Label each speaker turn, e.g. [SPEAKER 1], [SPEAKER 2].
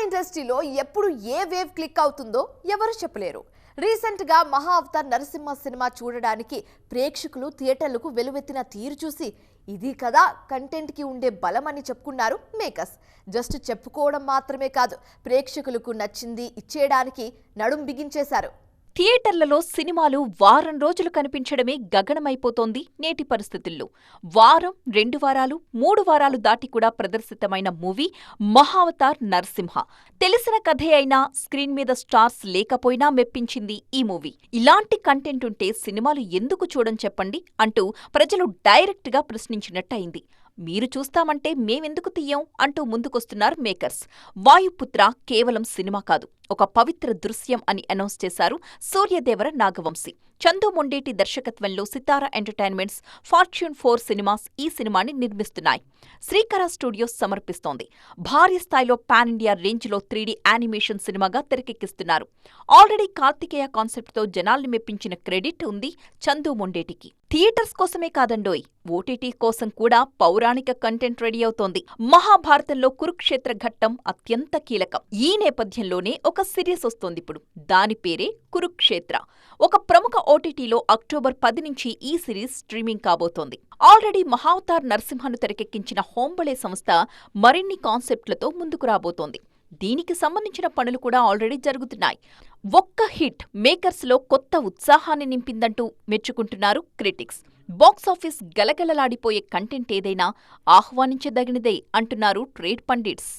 [SPEAKER 1] ఇండస్ట్రీలో ఎప్పుడు ఏ wave click అవుతుందో ఎవరు చెప్పలేరు. రీసెంట్ గా మహా అవతార్ నరసింహ సినిమా చూడడానికి ప్రేక్షకులు థియేటర్లకు వెలువెత్తిన తీరు చూసి ఇది కదా కంటెంట్ కి ఉండే బలం అని చెప్పుకున్నారు మేకర్స్. జస్ట్ చెప్పుకోవడం మాత్రమే కాదు, ప్రేక్షకులకు నచ్చింది ఇచ్చేయడానికి నడుం బిగించేశారు.
[SPEAKER 2] థియేటర్లలో సినిమాలు వారం రోజులు కనిపించడమే గగనమైపోతోంది నేటి పరిస్థితుల్లో. వారం, 2 వారాలు, 3 వారాలు దాటి కూడా ప్రదర్శితమైన మూవీ మహా అవతార్ నరసింహ. తెలిసిన కథే అయినా స్క్రీన్ మీద స్టార్స్ లేకపోయినా మెప్పించింది ఈ మూవీ. ఇలాంటి కంటెంట్ ఉంటే సినిమాలు ఎందుకు చూడం చెప్పండి అంటూ ప్రజలు డైరెక్ట్ గా ప్రశ్నించినట్టయింది. మీరు చూస్తామంటే మేమెందుకు తీయం అంటూ ముందుకొస్తున్నారు మేకర్స్. వాయుపుత్ర కేవలం సినిమా కాదు, ఒక పవిత్ర దృశ్యం అని అనౌన్స్ చేశారు సూర్యదేవర నాగవంశీ. చందు మొండేటి దర్శకత్వంలో సితారా ఎంటర్టైన్మెంట్స్, ఫార్చ్యూన్ 4 సినిమాస్ ఈ సినిమాని నిర్మిస్తున్నాయి. శ్రీకర స్టూడియోస్ సమర్పిస్తోంది. భారీ స్థాయిలో పాన్ ఇండియా రేంజ్లో 3D యానిమేషన్ సినిమాగా తెరకెక్కిస్తున్నారు. ఆల్రెడీ కార్తికేయ కాన్సెప్ట్తో జనాల్ని మెప్పించిన క్రెడిట్ ఉంది చందు మొండేటికి. థియేటర్స్ కోసమే కాదండోయ్, ఓటీటీ కోసం కూడా పౌరాణిక కంటెంట్ రెడీ అవుతోంది. మహాభారతంలో కురుక్షేత్ర ఘట్టం అత్యంత కీలకం. ఈ నేపథ్యంలోనే ఒక సిరీస్ వస్తోందిప్పుడు. దాని పేరే కురుక్షేత్ర. ఒక ప్రముఖ ఓటీటీలో అక్టోబర్ 10 నుంచి ఈ సిరీస్ స్ట్రీమింగ్ కాబోతోంది. ఆల్రెడీ మహా అవతార్ నరసింహను తెరకెక్కించిన హోంబళే సంస్థ మరిన్ని కాన్సెప్ట్లతో ముందుకు రాబోతోంది. దీనికి సంబంధించిన పనులు కూడా ఆల్రెడీ జరుగుతున్నాయి. ఒక్క హిట్ మేకర్స్లో కొత్త ఉత్సాహాన్ని నింపిందంటూ మెచ్చుకుంటున్నారు క్రిటిక్స్. బాక్సాఫీస్ గలగలలాడిపోయే కంటెంట్ ఏదైనా ఆహ్వానించదగినదే అంటున్నారు ట్రేడ్ పండిట్స్.